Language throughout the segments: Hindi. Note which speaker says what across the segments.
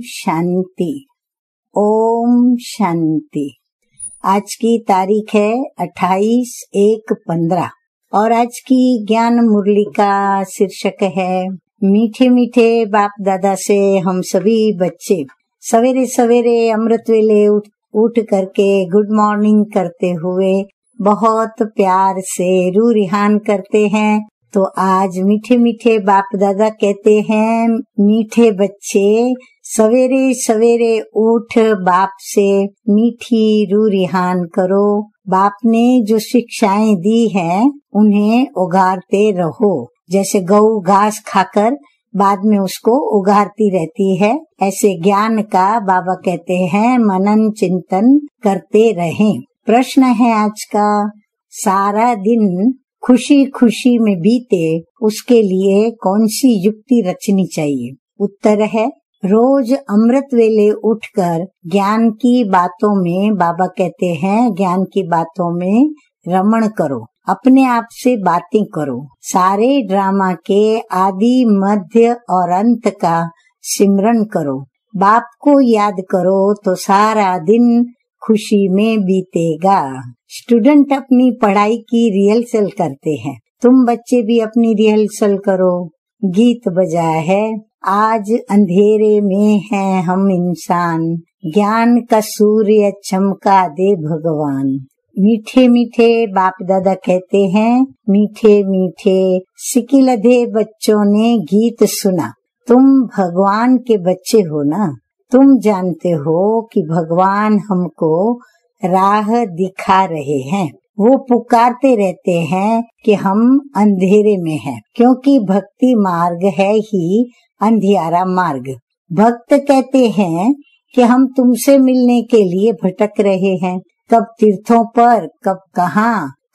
Speaker 1: शांति। ओम शांति। आज की तारीख है 28/1/15 और आज की ज्ञान मुरली का शीर्षक है मीठे मीठे बाप दादा से हम सभी बच्चे सवेरे सवेरे अमृत वेले उठ करके गुड मॉर्निंग करते हुए बहुत प्यार से रू रिहान करते हैं। तो आज मीठे मीठे बाप दादा कहते हैं, मीठे बच्चे सवेरे सवेरे उठ बाप से मीठी रू रिहान करो। बाप ने जो शिक्षाएं दी हैं उन्हें उगारते रहो। जैसे गऊ घास खाकर बाद में उसको उगारती रहती है, ऐसे ज्ञान का बाबा कहते हैं मनन चिंतन करते रहें। प्रश्न है आज का, सारा दिन खुशी खुशी में बीते उसके लिए कौन सी युक्ति रचनी चाहिए? उत्तर है, रोज अमृत वेले उठकर ज्ञान की बातों में, बाबा कहते हैं ज्ञान की बातों में रमण करो, अपने आप से बातें करो। सारे ड्रामा के आदि मध्य और अंत का सिमरन करो। बाप को याद करो तो सारा दिन खुशी में बीतेगा। स्टूडेंट अपनी पढ़ाई की रिहर्सल करते हैं, तुम बच्चे भी अपनी रिहर्सल करो। गीत बजा है, आज अंधेरे में हैं हम इंसान, ज्ञान का सूर्य चमका दे भगवान। मीठे मीठे बाप दादा कहते हैं, मीठे मीठे सिकिलधे बच्चों ने गीत सुना। तुम भगवान के बच्चे हो ना, तुम जानते हो कि भगवान हमको राह दिखा रहे हैं। वो पुकारते रहते हैं कि हम अंधेरे में हैं, क्योंकि भक्ति मार्ग है ही अंधियारा मार्ग। भक्त कहते हैं कि हम तुमसे मिलने के लिए भटक रहे हैं, कब तीर्थों पर, कब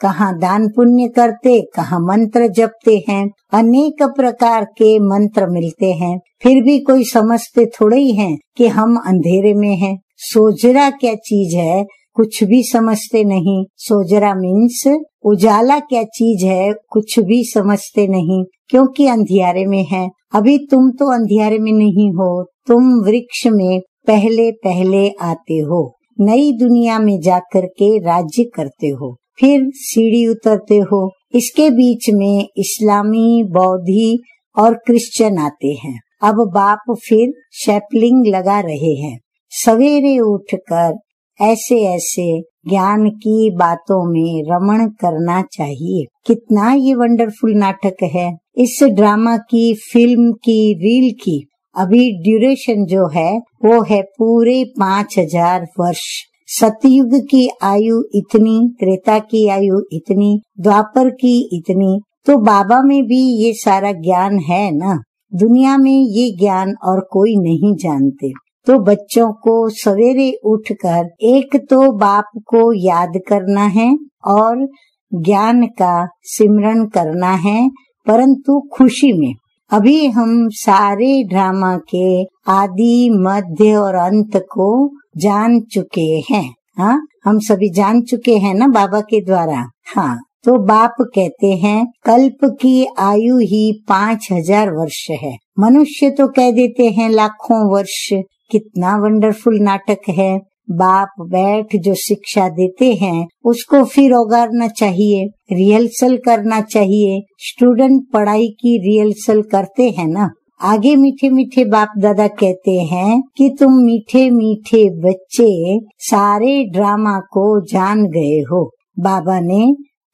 Speaker 1: कहाँ दान पुण्य करते, कहाँ मंत्र जपते हैं। अनेक प्रकार के मंत्र मिलते हैं, फिर भी कोई समझते थोड़े ही हैं कि हम अंधेरे में हैं। सोजरा क्या चीज है, कुछ भी समझते नहीं। सोजरा मीन्स उजाला क्या चीज है, कुछ भी समझते नहीं, क्योंकि अंधियारे में है। अभी तुम तो अंधियारे में नहीं हो, तुम वृक्ष में पहले पहले आते हो, नई दुनिया में जाकर के राज्य करते हो, फिर सीढ़ी उतरते हो। इसके बीच में इस्लामी, बौद्धि और क्रिश्चियन आते हैं। अब बाप फिर शैपलिंग लगा रहे हैं। सवेरे उठकर ऐसे ऐसे ज्ञान की बातों में रमण करना चाहिए। कितना ये वंडरफुल नाटक है। इस ड्रामा की, फिल्म की, रील की अभी ड्यूरेशन जो है वो है पूरे 5000 वर्ष। सतयुग की आयु इतनी, त्रेता की आयु इतनी, द्वापर की इतनी, तो बाबा में भी ये सारा ज्ञान है ना। दुनिया में ये ज्ञान और कोई नहीं जानते। तो बच्चों को सवेरे उठकर एक तो बाप को याद करना है और ज्ञान का सिमरन करना है, परंतु खुशी में। अभी हम सारे ड्रामा के आदि मध्य और अंत को जान चुके हैं। हाँ, हम सभी जान चुके हैं ना बाबा के द्वारा। हाँ, तो बाप कहते हैं कल्प की आयु ही 5000 वर्ष है। मनुष्य तो कह देते हैं लाखों वर्ष। कितना वंडरफुल नाटक है। बाप बैठ जो शिक्षा देते हैं उसको फिर उगारना चाहिए, रिहर्सल करना चाहिए। स्टूडेंट पढ़ाई की रिहर्सल करते हैं ना। आगे मीठे मीठे बाप दादा कहते हैं कि तुम मीठे मीठे बच्चे सारे ड्रामा को जान गए हो। बाबा ने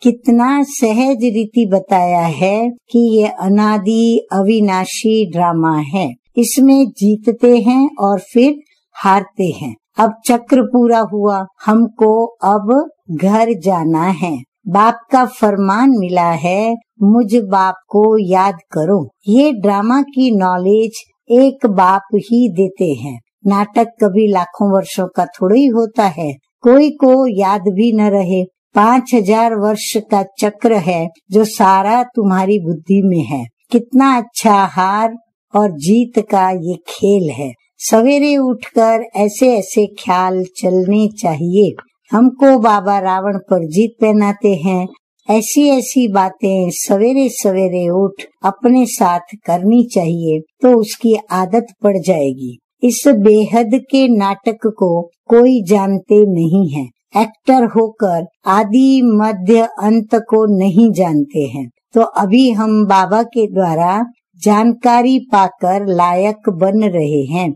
Speaker 1: कितना सहज रीति बताया है कि ये अनादि अविनाशी ड्रामा है। इसमें जीतते हैं और फिर हारते हैं। अब चक्र पूरा हुआ, हमको अब घर जाना है। बाप का फरमान मिला है, मुझ बाप को याद करो। ये ड्रामा की नॉलेज एक बाप ही देते हैं। नाटक कभी लाखों वर्षों का थोड़ा ही होता है, कोई को याद भी न रहे। 5000 वर्ष का चक्र है जो सारा तुम्हारी बुद्धि में है। कितना अच्छा हार और जीत का ये खेल है। सवेरे उठकर ऐसे ऐसे ख्याल चलने चाहिए। हमको बाबा रावण पर जीत पहनाते हैं। ऐसी ऐसी बातें सवेरे सवेरे उठ अपने साथ करनी चाहिए, तो उसकी आदत पड़ जाएगी। इस बेहद के नाटक को कोई जानते नहीं है। एक्टर होकर आदि मध्य अंत को नहीं जानते हैं। तो अभी हम बाबा के द्वारा जानकारी पाकर लायक बन रहे हैं।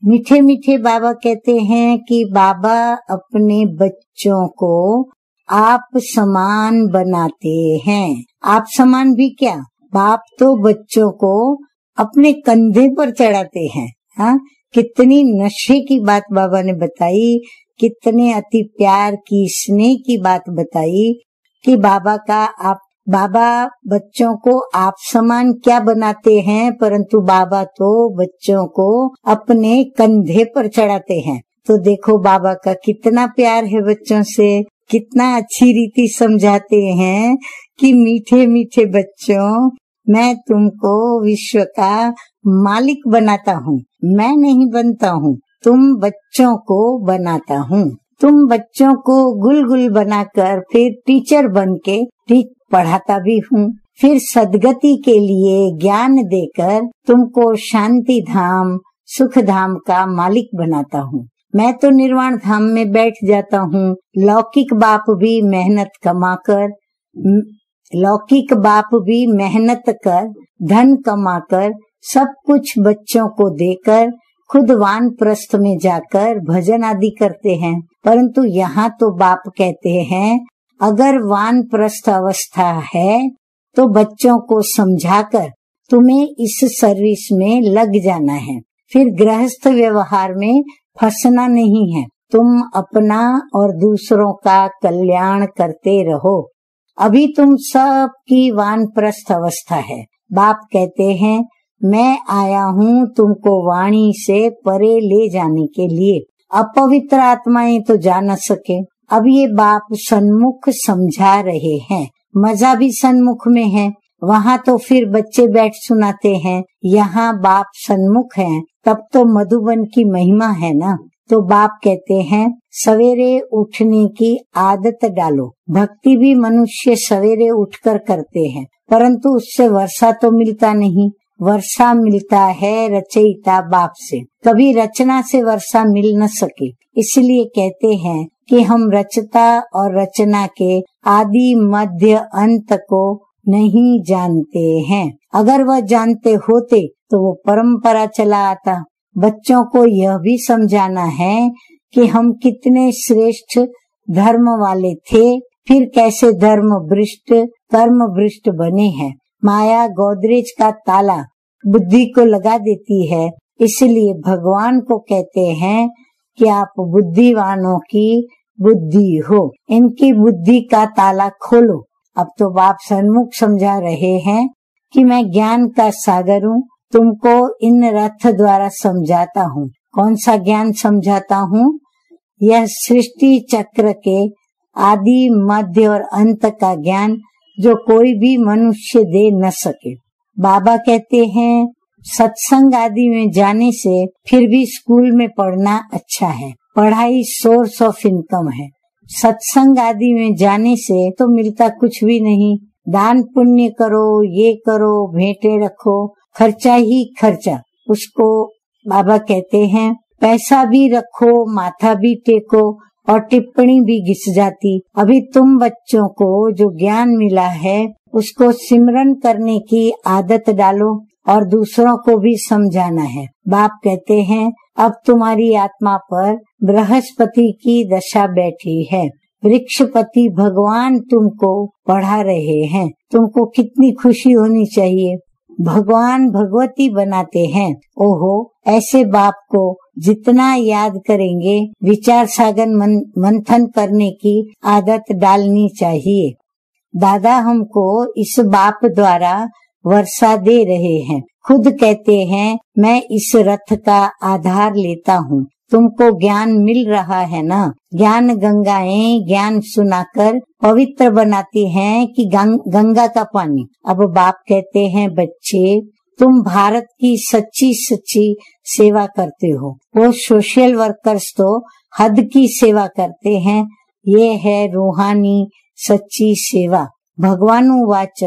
Speaker 1: मीठे मीठे बाबा कहते हैं कि बाबा अपने बच्चों को आप समान बनाते हैं। आप समान भी क्या, बाप तो बच्चों को अपने कंधे पर चढ़ाते हैं। हाँ, कितनी नशे की बात बाबा ने बताई, कितने अति प्यार की स्नेह की बात बताई कि बाबा बच्चों को आप समान क्या बनाते हैं, परंतु बाबा तो बच्चों को अपने कंधे पर चढ़ाते हैं। तो देखो बाबा का कितना प्यार है बच्चों से, कितना अच्छी रीति समझाते हैं कि मीठे मीठे बच्चों, मैं तुमको विश्व का मालिक बनाता हूँ, मैं नहीं बनता हूँ, तुम बच्चों को बनाता हूँ। तुम बच्चों को गुल बनाकर फिर टीचर बनके पढ़ाता भी हूँ, फिर सदगति के लिए ज्ञान देकर तुमको शांति धाम सुख धाम का मालिक बनाता हूँ। मैं तो निर्वाण धाम में बैठ जाता हूँ। लौकिक बाप भी मेहनत कर धन कमाकर सब कुछ बच्चों को देकर खुद वानप्रस्थ में जाकर भजन आदि करते हैं। परंतु यहाँ तो बाप कहते हैं अगर वानप्रस्थ अवस्था है तो बच्चों को समझाकर तुम्हें इस सर्विस में लग जाना है, फिर गृहस्थ व्यवहार में फंसना नहीं है। तुम अपना और दूसरों का कल्याण करते रहो। अभी तुम सब की वानप्रस्थ अवस्था है। बाप कहते हैं मैं आया हूँ तुमको वाणी से परे ले जाने के लिए। अपवित्र आत्माएं तो जा न सके। अब ये बाप सन्मुख समझा रहे हैं। मजा भी सन्मुख में है, वहाँ तो फिर बच्चे बैठ सुनाते हैं, यहाँ बाप सन्मुख हैं, तब तो मधुबन की महिमा है ना। तो बाप कहते हैं सवेरे उठने की आदत डालो। भक्ति भी मनुष्य सवेरे उठकर करते हैं, परंतु उससे वर्षा तो मिलता नहीं। वर्षा मिलता है रचयिता बाप से, कभी रचना से वर्षा मिल न सके। इसलिए कहते हैं कि हम रचता और रचना के आदि मध्य अंत को नहीं जानते हैं। अगर वह जानते होते तो वो परंपरा चला आता। बच्चों को यह भी समझाना है कि हम कितने श्रेष्ठ धर्म वाले थे, फिर कैसे धर्म भ्रष्ट कर्म भ्रष्ट बने हैं। माया गोदरेज का ताला बुद्धि को लगा देती है, इसलिए भगवान को कहते हैं कि आप बुद्धिवानों की बुद्धि हो, इनकी बुद्धि का ताला खोलो। अब तो बाप सन्मुख समझा रहे हैं कि मैं ज्ञान का सागर हूँ, तुमको इन रथ द्वारा समझाता हूँ। कौन सा ज्ञान समझाता हूँ? यह सृष्टि चक्र के आदि मध्य और अंत का ज्ञान जो कोई भी मनुष्य दे न सके। बाबा कहते हैं सत्संग आदि में जाने से फिर भी स्कूल में पढ़ना अच्छा है, पढ़ाई सोर्स ऑफ इनकम है। सत्संग आदि में जाने से तो मिलता कुछ भी नहीं। दान पुण्य करो, ये करो, भेंटे रखो, खर्चा ही खर्चा। उसको बाबा कहते हैं पैसा भी रखो, माथा भी टेको और टिप्पणी भी घिस जाती। अभी तुम बच्चों को जो ज्ञान मिला है उसको सिमरन करने की आदत डालो और दूसरों को भी समझाना है। बाप कहते हैं अब तुम्हारी आत्मा पर बृहस्पति की दशा बैठी है, वृक्षपति भगवान तुमको पढ़ा रहे हैं। तुमको कितनी खुशी होनी चाहिए, भगवान भगवती बनाते हैं। ओहो, ऐसे बाप को जितना याद करेंगे विचार सागर मंथन करने की आदत डालनी चाहिए। दादा हमको इस बाप द्वारा वर्षा दे रहे हैं। खुद कहते हैं मैं इस रथ का आधार लेता हूँ। तुमको ज्ञान मिल रहा है ना। ज्ञान गंगाएं ज्ञान सुनाकर पवित्र बनाती हैं कि गंगा का पानी। अब बाप कहते हैं बच्चे तुम भारत की सच्ची सच्ची सेवा करते हो। वो सोशल वर्कर्स तो हद की सेवा करते हैं। ये है रूहानी सच्ची सेवा। भगवानुवाच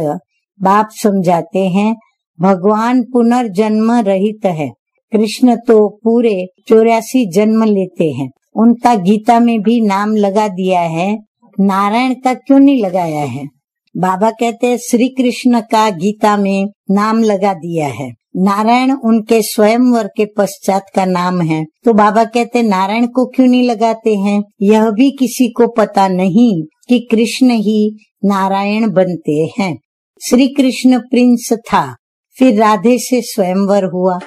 Speaker 1: बाप समझाते हैं भगवान पुनर्जन्म रहित है। कृष्ण तो पूरे 84 जन्म लेते हैं, उनका गीता में भी नाम लगा दिया है, नारायण का क्यों नहीं लगाया है? बाबा कहते हैं श्री कृष्ण का गीता में नाम लगा दिया है, नारायण उनके स्वयंवर के पश्चात का नाम है, तो बाबा कहते नारायण को क्यों नहीं लगाते हैं? यह भी किसी को पता नहीं कि कृष्ण ही नारायण बनते हैं। श्री कृष्ण प्रिंस था, फिर राधे से स्वयंवर हुआ।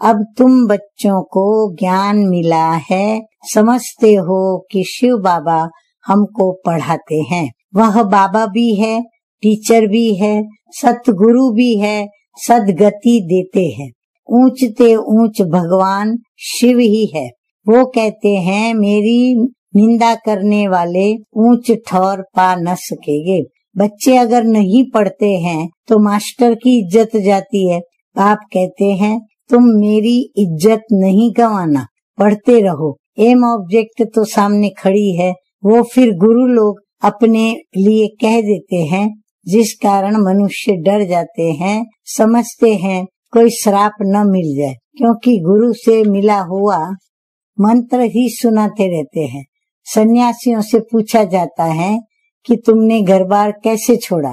Speaker 1: अब तुम बच्चों को ज्ञान मिला है, समझते हो कि शिव बाबा हमको पढ़ाते हैं। वह बाबा भी है, टीचर भी है, सतगुरु भी है, सदगति देते हैं। ऊंचते ऊंच भगवान शिव ही है। वो कहते हैं मेरी निंदा करने वाले ऊंच ठौर पा न सकेंगे। बच्चे अगर नहीं पढ़ते हैं तो मास्टर की इज्जत जाती है। आप कहते हैं तुम मेरी इज्जत नहीं गंवाना, पढ़ते रहो। एम ऑब्जेक्ट तो सामने खड़ी है, वो फिर गुरु लोग अपने लिए कह देते हैं, जिस कारण मनुष्य डर जाते हैं, समझते हैं कोई श्राप न मिल जाए, क्योंकि गुरु से मिला हुआ मंत्र ही सुनाते रहते हैं। सन्यासियों से पूछा जाता है कि तुमने घर बार कैसे छोड़ा?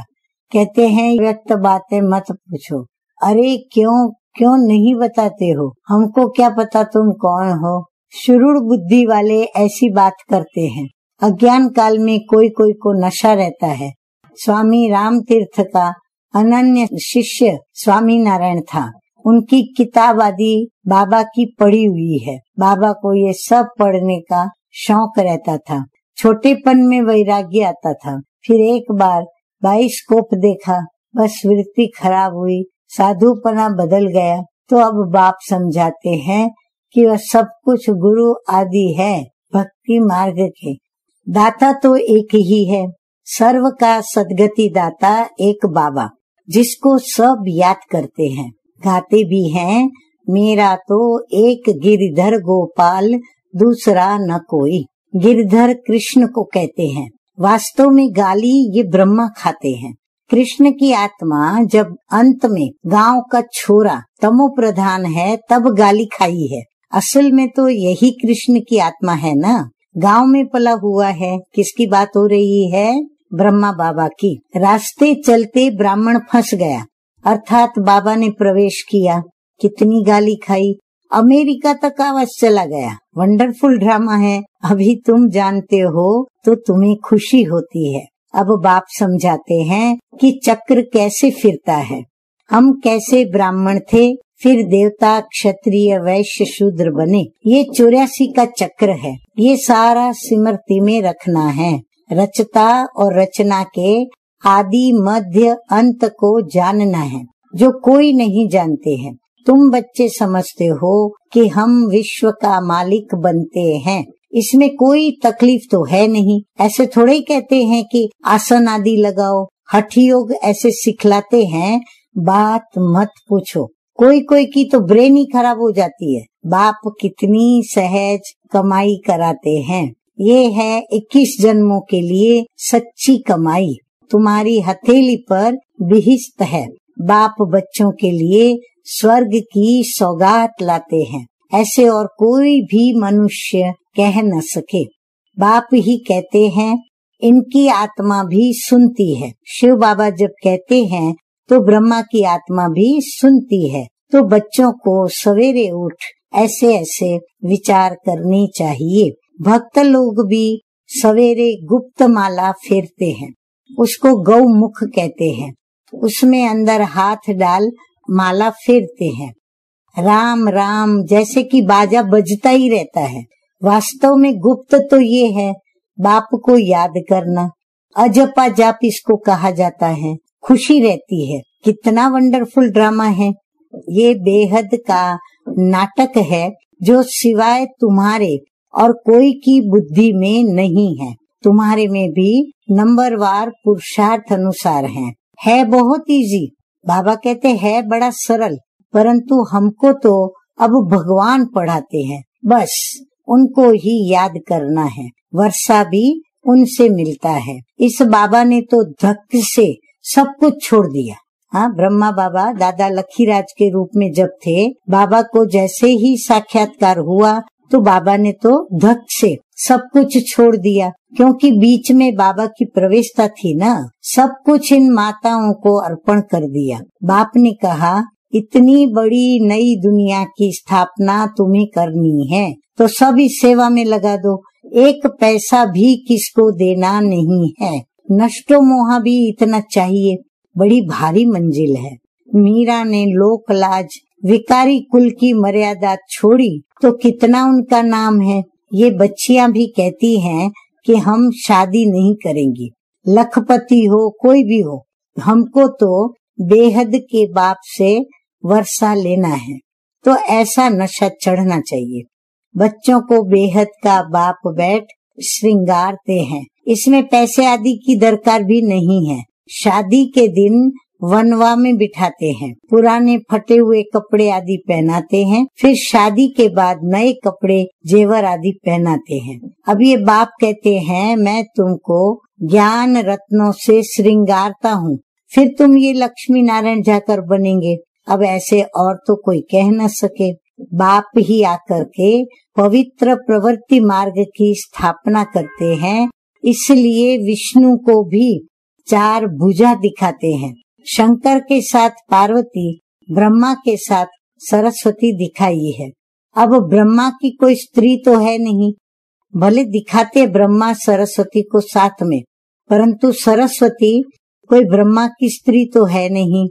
Speaker 1: कहते हैं व्यक्त बातें मत पूछो। अरे क्यों नहीं बताते हो? हमको क्या पता तुम कौन हो? शुरूर बुद्धि वाले ऐसी बात करते हैं। अज्ञान काल में कोई को नशा रहता है। स्वामी राम तीर्थ का अनन्य शिष्य स्वामी नारायण था। उनकी किताब आदि बाबा की पढ़ी हुई है। बाबा को ये सब पढ़ने का शौक रहता था। छोटेपन में वैराग्य आता था। फिर एक बार बाइस्कोप देखा, बस वृत्ति खराब हुई, साधुपना बदल गया। तो अब बाप समझाते हैं कि वह सब कुछ गुरु आदि है, भक्ति मार्ग के। दाता तो एक ही है, सर्व का सदगति दाता एक बाबा, जिसको सब याद करते हैं, गाते भी हैं। मेरा तो एक गिरधर गोपाल, दूसरा न कोई। गिरधर कृष्ण को कहते हैं। वास्तव में गाली ये ब्रह्मा खाते हैं। कृष्ण की आत्मा जब अंत में गांव का छोरा तमो प्रधान है तब गाली खाई है। असल में तो यही कृष्ण की आत्मा है ना, गांव में पला हुआ है। किसकी बात हो रही है? ब्रह्मा बाबा की। रास्ते चलते ब्राह्मण फंस गया, अर्थात बाबा ने प्रवेश किया। कितनी गाली खाई, अमेरिका तक आवाज चला गया। वंडरफुल ड्रामा है। अभी तुम जानते हो तो तुम्हें खुशी होती है। अब बाप समझाते हैं कि चक्र कैसे फिरता है। हम कैसे ब्राह्मण थे, फिर देवता, क्षत्रिय, वैश्य, शूद्र बने। ये 84 का चक्र है। ये सारा स्मृति में रखना है। रचता और रचना के आदि मध्य अंत को जानना है, जो कोई नहीं जानते हैं। तुम बच्चे समझते हो कि हम विश्व का मालिक बनते हैं, इसमें कोई तकलीफ तो है नहीं। ऐसे थोड़े ही कहते हैं कि आसन आदि लगाओ, हठ योग ऐसे सिखलाते हैं, बात मत पूछो। कोई की तो ब्रेन ही खराब हो जाती है। बाप कितनी सहज कमाई कराते हैं। ये है 21 जन्मों के लिए सच्ची कमाई, तुम्हारी हथेली पर बिहिस्त है। बाप बच्चों के लिए स्वर्ग की सौगात लाते हैं, ऐसे और कोई भी मनुष्य कह न सके। बाप ही कहते हैं, इनकी आत्मा भी सुनती है। शिव बाबा जब कहते हैं तो ब्रह्मा की आत्मा भी सुनती है। तो बच्चों को सवेरे उठ ऐसे ऐसे विचार करनी चाहिए। भक्त लोग भी सवेरे गुप्त माला फेरते हैं, उसको गौमुख कहते हैं। उसमें अंदर हाथ डाल माला फेरते हैं। राम राम जैसे कि बाजा बजता ही रहता है। वास्तव में गुप्त तो ये है, बाप को याद करना। अजपा जाप इसको कहा जाता है। खुशी रहती है। कितना वंडरफुल ड्रामा है। ये बेहद का नाटक है, जो सिवाय तुम्हारे और कोई की बुद्धि में नहीं है। तुम्हारे में भी नंबरवार पुरुषार्थ अनुसार है बहुत इजी। बाबा कहते हैं बड़ा सरल, परंतु हमको तो अब भगवान पढ़ाते हैं। बस उनको ही याद करना है। वर्षा भी उनसे मिलता है। इस बाबा ने तो धक से सब कुछ छोड़ दिया। हाँ, ब्रह्मा बाबा दादा लखीराज के रूप में जब थे, बाबा को जैसे ही साक्षात्कार हुआ तो बाबा ने तो धक से सब कुछ छोड़ दिया, क्योंकि बीच में बाबा की प्रवेशता थी ना। सब कुछ इन माताओं को अर्पण कर दिया। बाप ने कहा, इतनी बड़ी नई दुनिया की स्थापना तुम्हें करनी है तो सब इस सेवा में लगा दो, एक पैसा भी किसको देना नहीं है। नष्टो मोहा भी इतना चाहिए, बड़ी भारी मंजिल है। मीरा ने लोक लाज विकारी कुल की मर्यादा छोड़ी तो कितना उनका नाम है। ये बच्चियां भी कहती हैं कि हम शादी नहीं करेंगी, लखपति हो कोई भी हो, हमको तो बेहद के बाप से वर्षा लेना है। तो ऐसा नशा चढ़ना चाहिए। बच्चों को बेहद का बाप बैठ श्रृंगारते हैं, इसमें पैसे आदि की दरकार भी नहीं है। शादी के दिन वनवा में बिठाते हैं, पुराने फटे हुए कपड़े आदि पहनाते हैं, फिर शादी के बाद नए कपड़े जेवर आदि पहनाते हैं। अब ये बाप कहते हैं, मैं तुमको ज्ञान रत्नों से श्रृंगारता हूँ, फिर तुम ये लक्ष्मी नारायण जाकर बनेंगे। अब ऐसे और तो कोई कह न सके। बाप ही आकर के पवित्र प्रवृत्ति मार्ग की स्थापना करते हैं, इसलिए विष्णु को भी 4 भुजा दिखाते हैं। शंकर के साथ पार्वती, ब्रह्मा के साथ सरस्वती दिखाई है। अब ब्रह्मा की कोई स्त्री तो है नहीं, भले दिखाते ब्रह्मा सरस्वती को साथ में, परंतु सरस्वती कोई ब्रह्मा की स्त्री तो है नहीं।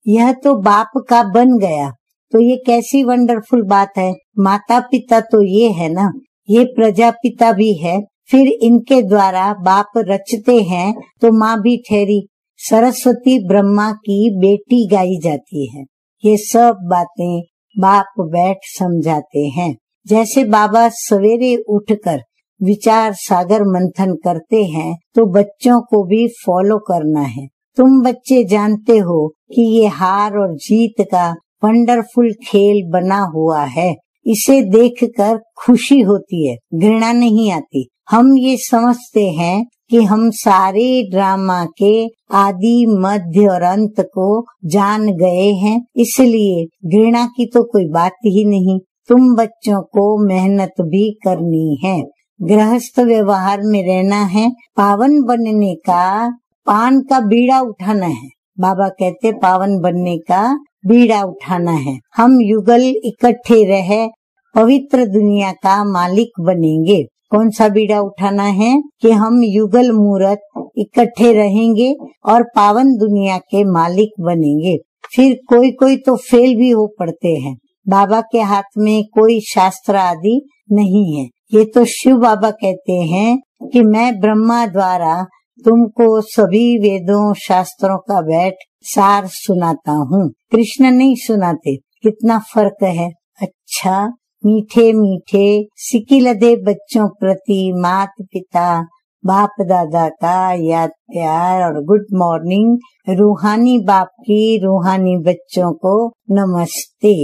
Speaker 1: यह तो बाप का बन गया, तो ये कैसी वंडरफुल बात है। माता पिता तो ये है ना, ये प्रजापिता भी है, फिर इनके द्वारा बाप रचते हैं तो माँ भी ठहरी। सरस्वती ब्रह्मा की बेटी गाई जाती है। ये सब बातें बाप बैठ समझाते हैं। जैसे बाबा सवेरे उठकर विचार सागर मंथन करते हैं तो बच्चों को भी फॉलो करना है। तुम बच्चे जानते हो कि ये हार और जीत का वंडरफुल खेल बना हुआ है, इसे देखकर खुशी होती है, घृणा नहीं आती। हम ये समझते हैं कि हम सारे ड्रामा के आदि मध्य और अंत को जान गए हैं, इसलिए घृणा की तो कोई बात ही नहीं। तुम बच्चों को मेहनत भी करनी है, गृहस्थ व्यवहार में रहना है, पावन बनने का पान का बीड़ा उठाना है। बाबा कहते पावन बनने का बीड़ा उठाना है। हम युगल इकट्ठे रहे पवित्र दुनिया का मालिक बनेंगे। कौन सा बीड़ा उठाना है कि हम युगल मूर्त इकट्ठे रहेंगे और पावन दुनिया के मालिक बनेंगे। फिर कोई कोई तो फेल भी हो पड़ते हैं। बाबा के हाथ में कोई शास्त्र आदि नहीं है। ये तो शिव बाबा कहते हैं कि मैं ब्रह्मा द्वारा तुमको सभी वेदों शास्त्रों का बैठ सार सुनाता हूँ, कृष्ण नहीं सुनाते। कितना फर्क है। अच्छा, मीठे मीठे सिकिलदे बच्चों प्रति मात पिता बाप दादा का याद प्यार और गुड मॉर्निंग। रूहानी बाप की रूहानी बच्चों को नमस्ते।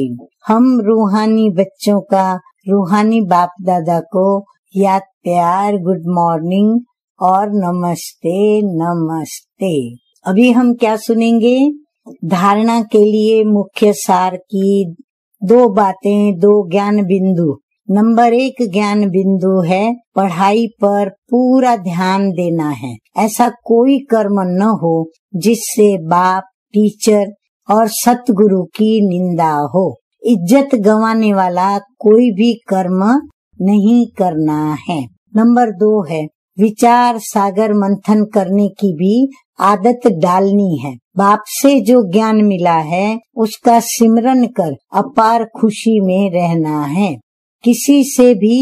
Speaker 1: हम रूहानी बच्चों का रूहानी बाप दादा को याद प्यार, गुड मॉर्निंग और नमस्ते नमस्ते। अभी हम क्या सुनेंगे? धारणा के लिए मुख्य सार की 2 बातें, 2 ज्ञान बिंदु। नंबर 1 ज्ञान बिंदु है पढ़ाई पर पूरा ध्यान देना है। ऐसा कोई कर्म न हो जिससे बाप, टीचर और सतगुरु की निंदा हो। इज्जत गंवाने वाला कोई भी कर्म नहीं करना है। नंबर 2 है विचार सागर मंथन करने की भी आदत डालनी है। बाप से जो ज्ञान मिला है उसका सिमरन कर अपार खुशी में रहना है। किसी से भी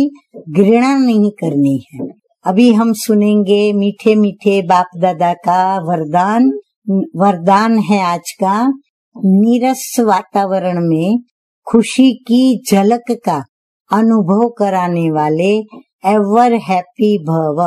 Speaker 1: घृणा नहीं करनी है। अभी हम सुनेंगे मीठे मीठे बाप दादा का वरदान। वरदान है आज का, नीरस वातावरण में खुशी की झलक का अनुभव कराने वाले एवर हैप्पी भव।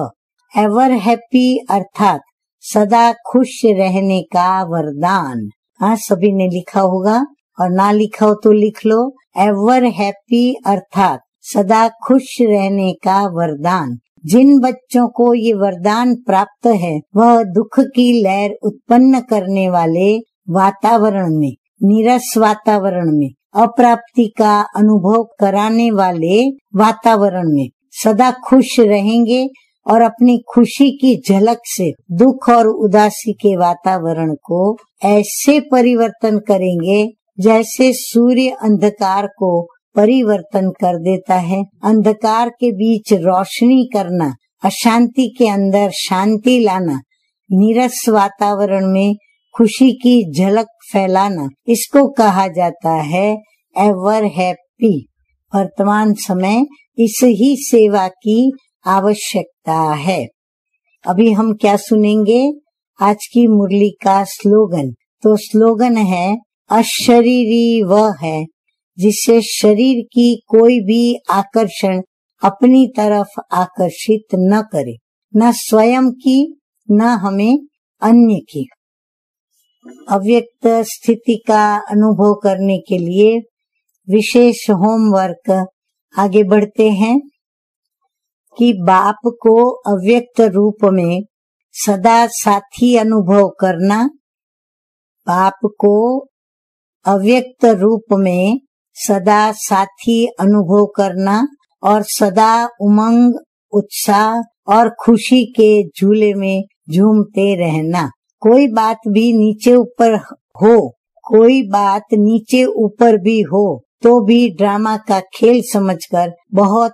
Speaker 1: एवर हैप्पी अर्थात सदा खुश रहने का वरदान। हाँ, सभी ने लिखा होगा और ना लिखा हो तो लिख लो। एवर हैप्पी अर्थात सदा खुश रहने का वरदान। जिन बच्चों को ये वरदान प्राप्त है वह दुख की लहर उत्पन्न करने वाले वातावरण में, नीरस वातावरण में, अप्राप्ति का अनुभव कराने वाले वातावरण में सदा खुश रहेंगे और अपनी खुशी की झलक से दुख और उदासी के वातावरण को ऐसे परिवर्तन करेंगे जैसे सूर्य अंधकार को परिवर्तन कर देता है। अंधकार के बीच रोशनी करना, अशांति के अंदर शांति लाना, नीरस वातावरण में खुशी की झलक फैलाना, इसको कहा जाता है एवर हैप्पी। वर्तमान समय इस ही सेवा की आवश्यकता है। अभी हम क्या सुनेंगे? आज की मुरली का स्लोगन। तो स्लोगन है, अशरीरी वह है जिससे शरीर की कोई भी आकर्षण अपनी तरफ आकर्षित न करे, न स्वयं की न हमें अन्य की। अव्यक्त स्थिति का अनुभव करने के लिए विशेष होमवर्क आगे बढ़ते हैं कि बाप को अव्यक्त रूप में सदा साथी अनुभव करना, बाप को अव्यक्त रूप में सदा साथी अनुभव करना और सदा उमंग, उत्साह और खुशी के झूले में झूमते रहना। कोई बात भी नीचे ऊपर हो, कोई बात नीचे ऊपर भी हो तो भी ड्रामा का खेल समझकर बहुत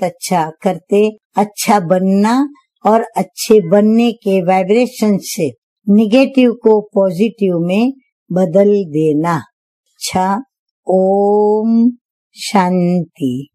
Speaker 1: अच्छा करते अच्छा बनना और अच्छे बनने के वाइब्रेशन से निगेटिव को पॉजिटिव में बदल देना। अच्छा, ओम शांति।